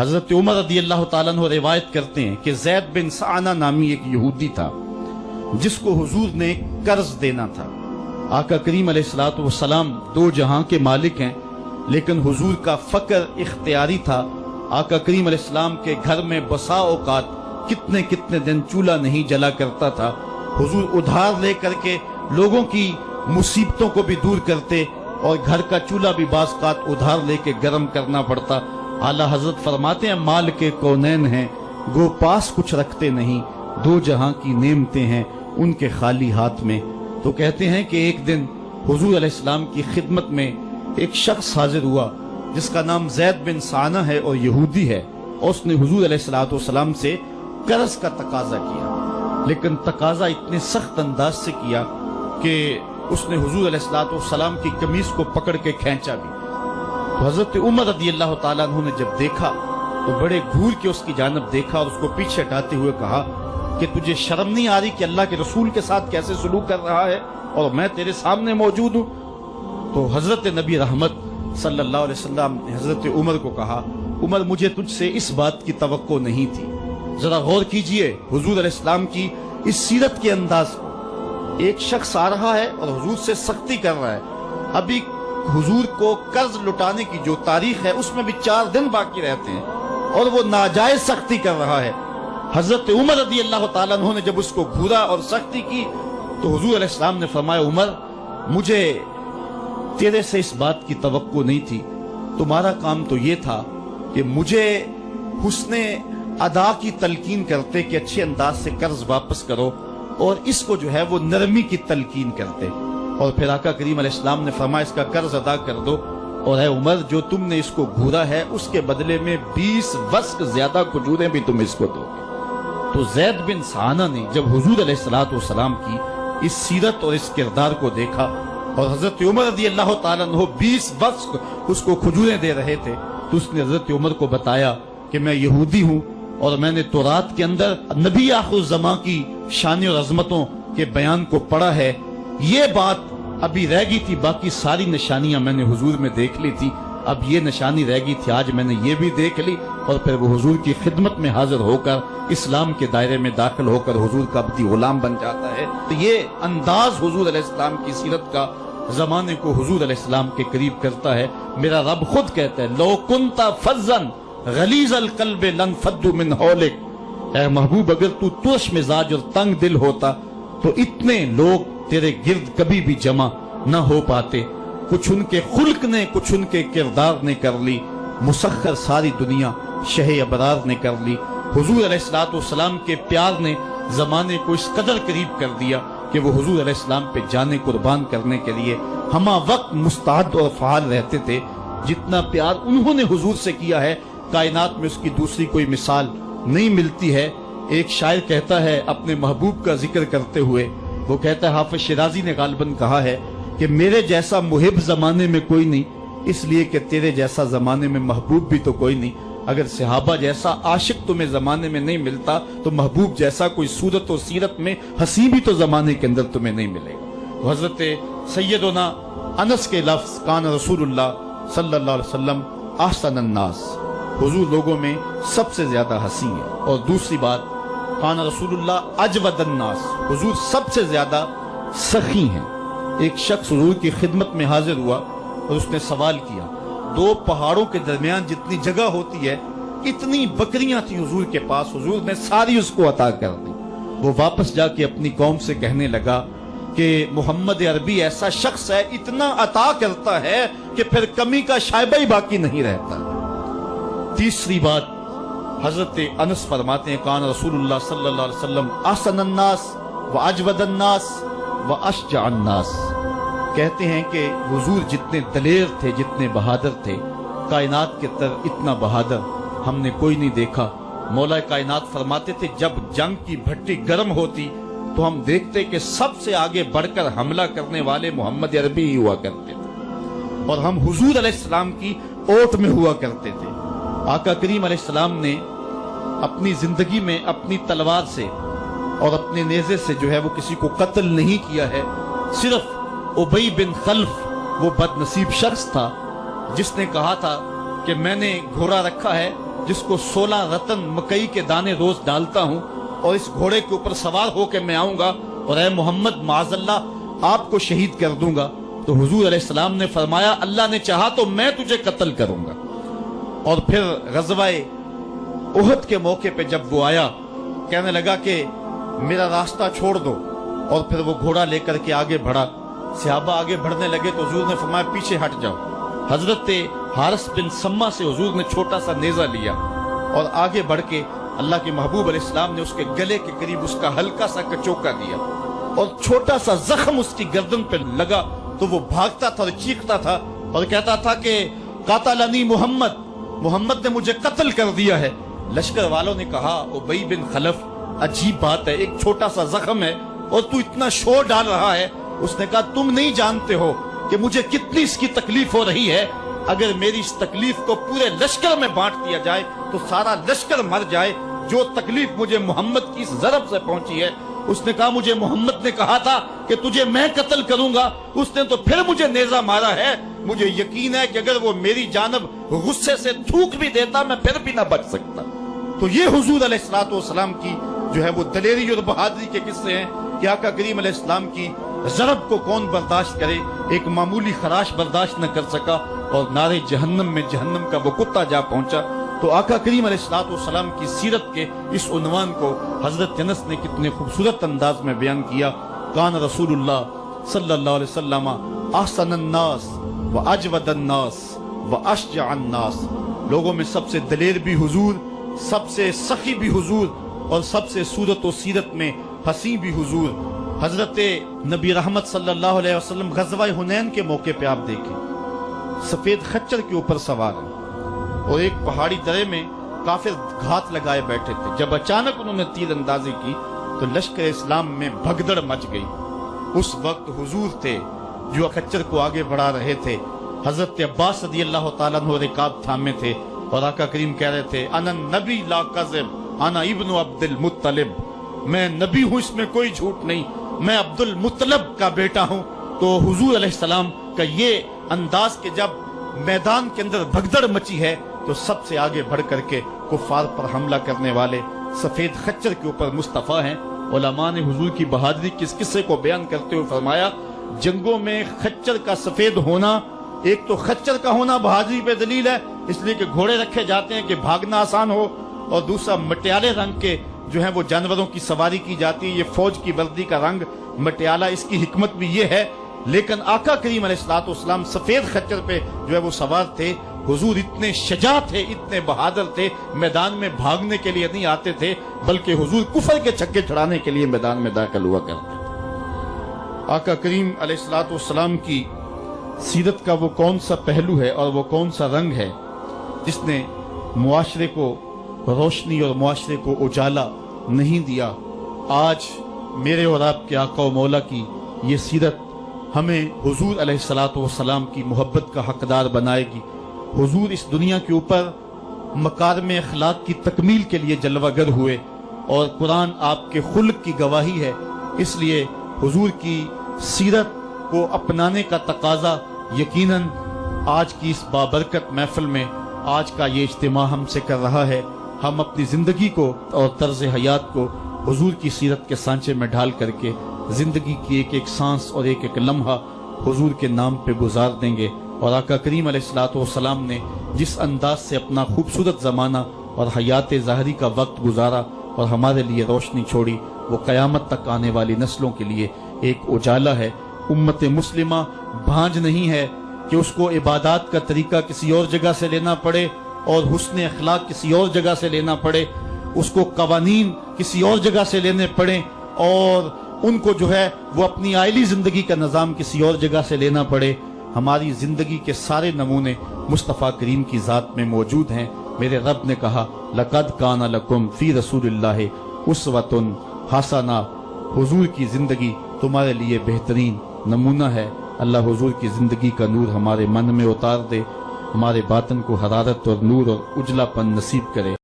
حضرت عمر رضی اللہ تعالیٰ عنہ روایت کرتے ہیں کہ زید بن سعانہ نامی ایک یہودی تھا جس کو حضور نے قرض دینا تھا۔ آقا کریم علیہ الصلوۃ والسلام دو جہاں کے مالک ہیں، لیکن حضور کا فقر اختیاری تھا۔ آقا کریم علیہ السلام کے گھر میں بسا اوقات کتنے کتنے دن چولہا نہیں جلا کرتا تھا۔ حضور ادھار لے کر کے لوگوں کی مصیبتوں کو بھی دور کرتے، اور گھر کا چولہا بھی بعض اوقات ادھار لے کے گرم کرنا پڑتا۔ اعلیٰ حضرت فرماتے ہیں مال کے کونین ہیں گو پاس کچھ رکھتے نہیں، دو جہاں کی نعمتیں ہیں ان کے خالی ہاتھ میں۔ تو کہتے ہیں کہ ایک دن حضور علیہ السلام کی خدمت میں ایک شخص حاضر ہوا جس کا نام زید بن سعانہ ہے اور یہودی ہے، اور اس نے حضور علیہ السلام سے قرض کا تقاضا کیا، لیکن تقاضا اتنے سخت انداز سے کیا کہ اس نے حضور علیہ السلام کی قمیص کو پکڑ کے کھینچا بھی۔ تو حضرت عمر رضی اللہ تعالیٰ عنہ نے جب دیکھا تو بڑے گھور کے اس کی جانب دیکھا اور اس کو پیچھے ہٹاتے ہوئے کہا کہ تجھے شرم نہیں آ رہی کہ اللہ کے رسول کے ساتھ کیسے سلوک کر رہا ہے اور میں تیرے سامنے موجود ہوں؟ تو حضرت نبی رحمت صلی اللہ علیہ وسلم نے حضرت عمر کو کہا عمر مجھے تجھ سے اس بات کی توقع نہیں تھی، ذرا غور کیجئے حضور علیہ السلام کی اس سیرت کے انداز کو۔ ایک شخص آ رہا ہے اور حضور سے سختی کر رہا ہے، ابھی حضور کو قرض لٹانے کی جو تاریخ ہے اس میں بھی 4 دن باقی رہتے ہیں اور وہ ناجائز سختی کر رہا ہے۔ حضرت عمر رضی اللہ تعالیٰ عنہ نے جب اس کو گھورا اور سختی کی تو حضور علیہ السلام نے فرمایا عمر مجھے تیرے سے اس بات کی توقع نہیں تھی، تمہارا کام تو یہ تھا کہ مجھے حسن ادا کی تلقین کرتے کہ اچھے انداز سے قرض واپس کرو، اور اس کو جو ہے وہ نرمی کی تلقین کرتے، اور پھر آقا کریم علیہ السلام نے فرمایا اس کا قرض ادا کر دو، اور اے عمر جو تم نے اس کو گھورا ہے اس کے بدلے میں 20 وسق زیادہ کھجوریں بھی تم اس کو دو گے۔ تو زید بن سعانہ نے جب حضور علیہ السلام کی اس سیرت اور اس کردار کو دیکھا اور حضرت عمر رضی اللہ تعالیٰ عنہ 20 وسق اس کو کھجوریں دے رہے تھے، تو اس نے حضرت عمر کو بتایا کہ میں یہودی ہوں اور میں نے تورات کے اندر نبی آخر الزماں کی شان اور عظمتوں کے بیان کو پڑھا ہے، یہ بات ابھی رہ گئی تھی، باقی ساری نشانیاں میں نے حضور میں دیکھ لی تھی، اب یہ نشانی رہ گئی تھی، آج میں نے یہ بھی دیکھ لی۔ اور پھر وہ حضور کی خدمت میں حاضر ہو کر اسلام کے دائرے میں داخل ہو کر حضور کا عبدی غلام بن جاتا ہے۔ تو یہ انداز حضور علیہ السلام کی سیرت کا زمانے کو حضور علیہ السلام کے قریب کرتا ہے۔ میرا رب خود کہتا ہے لو کنت فظا غلیظ القلب لانفضوا من حولک، اے محبوب اگر تو ترش مزاج اور تنگ دل ہوتا تو اتنے لوگ تیرے گرد کبھی بھی جمع نہ ہو پاتے۔ کچھ ان کے خلق نے کچھ ان کے کردار نے کر لی، مسخر ساری دنیا شہ ابرار نے کر لی۔ حضور علیہ السلام کے پیار نے زمانے کو اس قدر قریب کر دیا کہ وہ حضور علیہ السلام پہ جانے قربان کرنے کے لیے ہمہ وقت مستعد اور فعال رہتے تھے۔ جتنا پیار انہوں نے حضور سے کیا ہے کائنات میں اس کی دوسری کوئی مثال نہیں ملتی ہے۔ ایک شاعر کہتا ہے اپنے محبوب کا ذکر کرتے ہوئے، وہ کہتا ہے حافظ شیرازی نے غالباً کہا ہے کہ میرے جیسا محب زمانے میں کوئی نہیں، اس لیے کہ تیرے جیسا زمانے میں محبوب بھی تو کوئی نہیں۔ اگر صحابہ جیسا عاشق تمہیں زمانے میں نہیں ملتا تو محبوب جیسا کوئی صورت و سیرت میں حسین بھی تو زمانے کے اندر تمہیں نہیں ملے گا۔ حضرت سیدنا انس کے لفظ کان رسول اللہ صلی اللہ علیہ وسلم احسن الناس، حضور لوگوں میں سب سے زیادہ حسین ہے۔ اور دوسری بات کان رسول اللہ اجود الناس، حضور سب سے زیادہ سخی ہیں۔ ایک شخص حضور کی خدمت میں حاضر ہوا اور اس نے سوال کیا، 2 پہاڑوں کے درمیان جتنی جگہ ہوتی ہے اتنی بکریاں تھیں حضور کے پاس، حضور نے ساری اس کو عطا کر دی۔ وہ واپس جا کے اپنی قوم سے کہنے لگا کہ محمد عربی ایسا شخص ہے اتنا عطا کرتا ہے کہ پھر کمی کا شائبہ ہی باقی نہیں رہتا۔ تیسری بات حضرت انس فرماتے ہیں کان رسول اللہ صلی اللہ علیہ وسلم احسن الناس واجود الناس واشجع الناس، کہتے ہیں کہ حضور جتنے دلیر تھے جتنے بہادر تھے، کائنات کے تر اتنا بہادر ہم نے کوئی نہیں دیکھا۔ مولا کائنات فرماتے تھے جب جنگ کی بھٹی گرم ہوتی تو ہم دیکھتے کہ سب سے آگے بڑھ کر حملہ کرنے والے محمد عربی ہی ہوا کرتے تھے، اور ہم حضور علیہ السلام کی اوٹ میں ہوا کرتے تھے۔ آقا کریم علیہ السلام نے اپنی زندگی میں اپنی تلوار سے اور اپنے نیزے سے جو ہے وہ کسی کو قتل نہیں کیا ہے، صرف ابی بن خلف وہ بد نصیب شخص تھا جس نے کہا تھا کہ میں نے گھوڑا رکھا ہے جس کو 16 رتن مکئی کے دانے روز ڈالتا ہوں اور اس گھوڑے کے اوپر سوار ہو کے میں آؤں گا اور اے محمد معاذ اللہ آپ کو شہید کر دوں گا، تو حضور علیہ السلام نے فرمایا اللہ نے چاہا تو میں تجھے قتل کروں گا۔ اور پھر غزوہ احد کے موقع پہ جب وہ آیا، کہنے لگا کہ میرا راستہ چھوڑ دو، اور پھر وہ گھوڑا لے کر کے آگے بڑھا۔ صحابہ آگے بڑھنے لگے تو حضور نے فرمایا پیچھے ہٹ جاؤ۔ حضرت حارث بن سما سے حضور نے چھوٹا سا نیزہ لیا اور آگے بڑھ کے اللہ کے محبوب علیہ السلام نے اس کے گلے کے قریب اس کا ہلکا سا کچوکا دیا اور چھوٹا سا زخم اس کی گردن پہ لگا تو وہ بھاگتا تھا اور چیختا تھا اور کہتا تھا کہ قاتلنی محمد، محمد نے مجھے قتل کر دیا ہے۔ لشکر والوں نے کہا ابی بن خلف عجیب بات ہے، ایک چھوٹا سا زخم ہے اور تو اتنا شور ڈال رہا ہے۔ اس نے کہا تم نہیں جانتے ہو کہ مجھے کتنی اس کی تکلیف ہو رہی ہے، اگر میری اس تکلیف کو پورے لشکر میں بانٹ دیا جائے تو سارا لشکر مر جائے، جو تکلیف مجھے محمد کی اس ضرب سے پہنچی ہے۔ اس نے کہا مجھے محمد نے کہا تھا کہ تجھے میں قتل کروں گا، اس نے تو پھر مجھے نیزہ مارا ہے، مجھے یقین ہے کہ اگر وہ میری جانب غصے سے تھوک بھی دیتا میں پھر بھی نہ بچ سکتا۔ تو یہ حضور علیہ الصلوۃ والسلام کی جو ہے وہ دلیری اور بہادری کے قصے ہیں کہ آقا کریم علیہ السلام کی ضرب کو کون برداشت کرے، ایک معمولی خراش برداشت نہ کر سکا اور نارے جہنم میں جہنم کا وہ کتا جا پہنچا۔ تو آقا کریم علیہ الصلوۃ والسلام کی سیرت کے اس عنوان کو حضرت انس نے کتنے خوبصورت انداز میں بیان کیا۔ کان رسول اللہ صلی اللہ علیہ وسلم احسن الناس و اجود الناس و اشجع الناس، لوگوں میں سب سے دلیر بھی حضور، سب سے سخی بھی حضور، اور سب سے صورت و سیرت میں حسین بھی حضور۔ حضرت نبی رحمت صلی اللہ علیہ وسلم غزوہ حنین کے موقع پہ آپ دیکھیں سفید خچر کے اوپر سوار ہیں اور ایک پہاڑی درے میں کافر گھات لگائے بیٹھے تھے۔ جب اچانک انہوں نے تیر اندازی کی تو لشکر اسلام میں بھگدڑ مچ گئی۔ اس وقت حضور تھے جو خچر کو آگے بڑھا رہے تھے، حضرت عباس رضی اللہ تعالیٰ عنہ رکاب تھامے تھے اور آقا کریم کہہ رہے تھے انا نبی لا کذب انا ابن عبد المطلب، میں نبی ہوں اس میں کوئی جھوٹ نہیں، میں عبد المطلب کا بیٹا ہوں۔ تو حضور علیہ السلام کا یہ انداز کہ جب میدان کے اندر بھگدڑ مچی ہے تو سب سے آگے بڑھ کر کے کفار پر حملہ کرنے والے سفید خچر کے اوپر مصطفیٰ ہیں۔ علماء نے حضور کی بہادری کے اس قصے کو بیان کرتے ہوئے فرمایا جنگوں میں خچر کا سفید ہونا، ایک تو خچر کا ہونا بہادری پہ دلیل ہے اس لیے کہ گھوڑے رکھے جاتے ہیں کہ بھاگنا آسان ہو، اور دوسرا مٹیالے رنگ کے جو ہیں وہ جانوروں کی سواری کی جاتی ہے، یہ فوج کی وردی کا رنگ مٹیالہ، اس کی حکمت بھی یہ ہے۔ لیکن آقا کریم علیہ الصلوۃ والسلام سفید خچر پہ جو ہے وہ سوار تھے۔ حضور اتنے شجاع تھے، اتنے بہادر تھے، میدان میں بھاگنے کے لیے نہیں آتے تھے بلکہ حضور کفر کے چھکے چھڑانے کے لیے میدان میں داخل ہوا کرتے تھے۔ آقا کریم علیہ الصلوۃ والسلام کی سیرت کا وہ کون سا پہلو ہے اور وہ کون سا رنگ ہے جس نے معاشرے کو روشنی اور معاشرے کو اجالا نہیں دیا؟ آج میرے اور آپ کے آقا و مولا کی یہ سیرت ہمیں حضور علیہ الصلوۃ والسلام کی محبت کا حقدار بنائے گی۔ حضور اس دنیا کے اوپر مکارم اخلاق کی تکمیل کے لیے جلوہ گر ہوئے اور قرآن آپ کے خلق کی گواہی ہے، اس لیے حضور کی سیرت کو اپنانے کا تقاضا یقیناً آج کی اس بابرکت محفل میں آج کا یہ اجتماع ہم سے کر رہا ہے۔ ہم اپنی زندگی کو اور طرز حیات کو حضور کی سیرت کے سانچے میں ڈھال کر کے زندگی کی ایک ایک سانس اور ایک ایک لمحہ حضور کے نام پہ گزار دیں گے۔ اور آقا کریم علیہ الصلوۃ والسلام نے جس انداز سے اپنا خوبصورت زمانہ اور حیات ظاہری کا وقت گزارا اور ہمارے لیے روشنی چھوڑی، وہ قیامت تک آنے والی نسلوں کے لیے ایک اجالا ہے۔ امت مسلمہ بھانج نہیں ہے کہ اس کو عبادات کا طریقہ کسی اور جگہ سے لینا پڑے اور حسن اخلاق کسی اور جگہ سے لینا پڑے، اس کو قوانین کسی اور جگہ سے لینے پڑیں اور ان کو جو ہے وہ اپنی عائلی زندگی کا نظام کسی اور جگہ سے لینا پڑے۔ ہماری زندگی کے سارے نمونے مصطفیٰ کریم کی ذات میں موجود ہیں۔ میرے رب نے کہا لَقَدْ كَانَ لَكُمْ فِي رَسُولِ اللَّهِ أُسْوَةٌ حَسَنَةٌ، حضور کی زندگی تمہارے لیے بہترین نمونہ ہے۔ اللہ حضور کی زندگی کا نور ہمارے من میں اتار دے، ہمارے باطن کو حرارت اور نور اور اجلا پن نصیب کرے۔